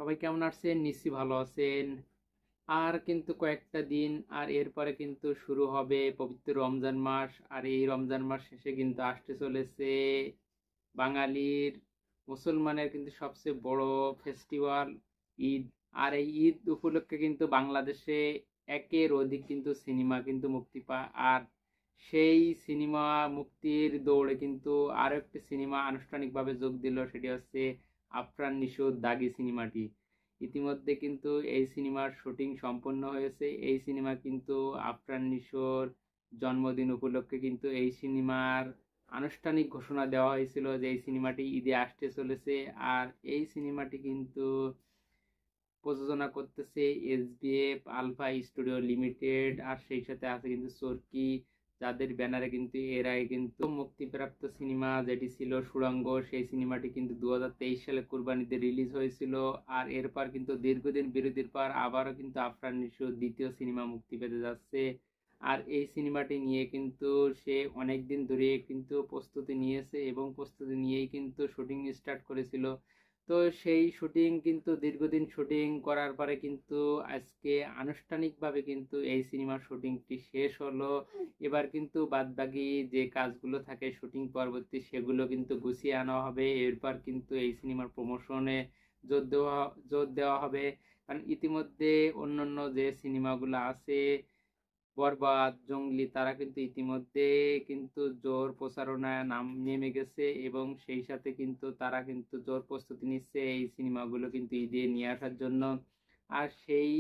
সবাই কেমন আছেন? নিশ্চয়ই ভালো আছেন। আর কিন্তু কয়েকটা দিন, আর এরপরে কিন্তু শুরু হবে পবিত্র রমজান মাস। আর এই রমজান মাস শেষে কিন্তু আসতে চলেছে বাঙালির, মুসলমানের কিন্তু সবচেয়ে বড় ফেস্টিভ্যাল ঈদ। আর এই ঈদ উপলক্ষে কিন্তু বাংলাদেশে একের অধিক কিন্তু সিনেমা কিন্তু মুক্তি পায়। আর সেই সিনেমা মুক্তির দৌড়ে কিন্তু আরো একটি সিনেমা আনুষ্ঠানিকভাবে যোগ দিল, সেটি হচ্ছে আফরান নিশোর দাগি সিনেমাটি। ইতিমধ্যে কিন্তু এই সিনেমার শুটিং সম্পন্ন হয়েছে। এই সিনেমা কিন্তু আফরান নিশোর জন্মদিন উপলক্ষে কিন্তু এই সিনেমার আনুষ্ঠানিক ঘোষণা দেওয়া হয়েছিল যে এই সিনেমাটি ঈদে আসতে চলেছে। আর এই সিনেমাটি কিন্তু প্রযোজনা করতেছে এসবিএফ আলফা স্টুডিও লিমিটেড, আর সেই সাথে আছে কিন্তু চরকি, যাদের ব্যানারে কিন্তু এর আগে কিন্তু মুক্তিপ্রাপ্ত সিনেমা যেটি ছিল সুড়ঙ্গ, সেই সিনেমাটি কিন্তু 2023 সালে কুরবানিতে রিলিজ হয়েছিল। আর এরপর কিন্তু দীর্ঘদিন বিরতির পর আবারও কিন্তু আফরান নিশোর দ্বিতীয় সিনেমা মুক্তি পেতে যাচ্ছে। আর এই সিনেমাটি নিয়ে কিন্তু সে অনেক দিন ধরে কিন্তু প্রস্তুতি নিয়েছে এবং প্রস্তুতি নিয়েই কিন্তু শুটিং স্টার্ট করেছিল। তো সেই শুটিং কিন্তু দীর্ঘদিন শুটিং করার পরে কিন্তু আজকে আনুষ্ঠানিকভাবে কিন্তু এই সিনেমার শুটিংটি শেষ হলো। এবার কিন্তু বাদবাকি যে কাজগুলো থাকে শুটিং পরবর্তী, সেগুলো কিন্তু গুছিয়ে আনা হবে। এরপর কিন্তু এই সিনেমার প্রমোশনে জোর দেওয়া হবে। কারণ ইতিমধ্যে অন্যান্য যে সিনেমাগুলো আছে, বরবাদ, জঙ্গলি, তারা কিন্তু ইতিমধ্যে কিন্তু জোর প্রচারণায় নাম নেমে গেছে এবং সেই সাথে কিন্তু তারা কিন্তু জোর প্রস্তুতি নিচ্ছে এই সিনেমাগুলো কিন্তু ঈদে নিয়ে আসার জন্য। আর সেই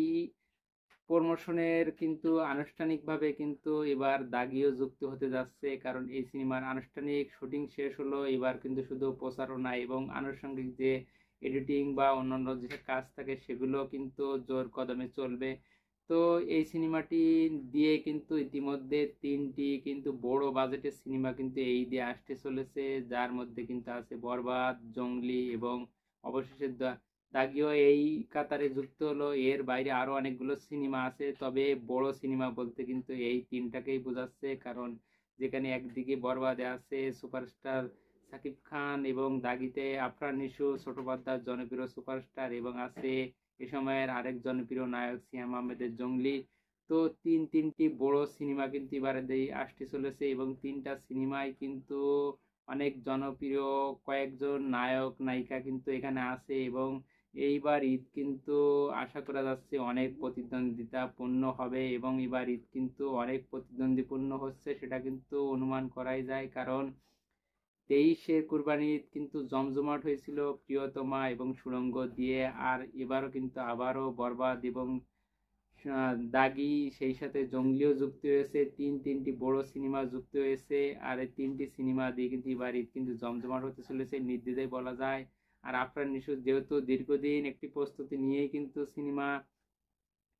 প্রমোশনের কিন্তু আনুষ্ঠানিকভাবে কিন্তু এবার দাগিও যুক্ত হতে যাচ্ছে, কারণ এই সিনেমার আনুষ্ঠানিক শুটিং শেষ হলো। এবার কিন্তু শুধু প্রচারণা এবং আনুষঙ্গিক যে এডিটিং বা অন্যান্য যে কাজ থাকে সেগুলো কিন্তু জোর কদমে চলবে। তো এই সিনেমাটি দিয়ে কিন্তু ইতিমধ্যে তিনটি কিন্তু বড় বাজেটের সিনেমা কিন্তু এই দিয়ে আসতে চলেছে, যার মধ্যে কিন্তু আছে বরবাদ, জঙ্গলি এবং অবশেষে দাগিও এই কাতারে যুক্ত হলো। এর বাইরে আরো অনেকগুলো সিনেমা আছে, তবে বড় সিনেমা বলতে কিন্তু এই তিনটাকেই বোঝাচ্ছে। কারণ যেখানে একদিকে বরবাদে আছে সুপারস্টার সাকিব খান এবং দাগিতে আফরান নিশো ছোট পর্দার জনপ্রিয় সুপারস্টার, এবং আছে এ সময়ের আরেক জনপ্রিয় নায়ক সিয়াম আহমেদের জঙ্গলি। তো তিনটি বড় সিনেমা কিন্তু এবারে আসতে চলেছে এবং তিনটা সিনেমায় কিন্তু অনেক জনপ্রিয় কয়েকজন নায়ক নায়িকা কিন্তু এখানে আছে। এবং এইবার ঈদ কিন্তু আশা করা যাচ্ছে অনেক প্রতিদ্বন্দ্বিতাপূর্ণ হবে, এবং এবার ঈদ কিন্তু অনেক প্রতিদ্বন্দ্বিপূর্ণ হচ্ছে সেটা কিন্তু অনুমান করাই যায়। কারণ 23-এর কুরবানি ঈদ কিন্তু জমজমাট হয়েছিল প্রিয়তমা এবং সুড়ঙ্গ দিয়ে। আর এবারও কিন্তু আবারও বরবাদ এবং দাগি, সেই সাথে জঙ্গলিও যুক্ত হয়েছে, তিনটি বড় সিনেমা যুক্ত হয়েছে। আর এই তিনটি সিনেমা দিয়ে কিন্তু এবার ঈদ কিন্তু জমজমাট হতে চলেছে নির্দ্বিধায় বলা যায়। আর আফরান নিশো যেহেতু দীর্ঘদিন একটি প্রস্তুতি নিয়েই কিন্তু সিনেমা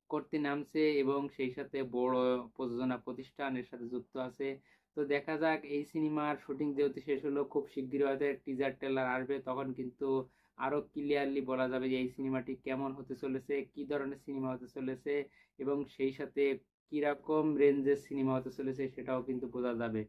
করতে নামছে এবং সেই সাথে বড় প্রযোজনা প্রতিষ্ঠানের সাথে যুক্ত আছে। তো দেখা যাক, এই সিনেমার শুটিং যেহেতু শেষ হলো, খুব শিগগিরই হয়তো টিজার ট্রেলার আসবে, তখন কিন্তু আরো ক্লিয়ারলি বলা যাবে যে এই সিনেমাটি কেমন হতে চলেছে, কি ধরনের সিনেমা হতে চলেছে, এবং সেই সাথে কিরকম রেঞ্জের সিনেমা হতে চলেছে সেটাও কিন্তু বোঝা যাবে।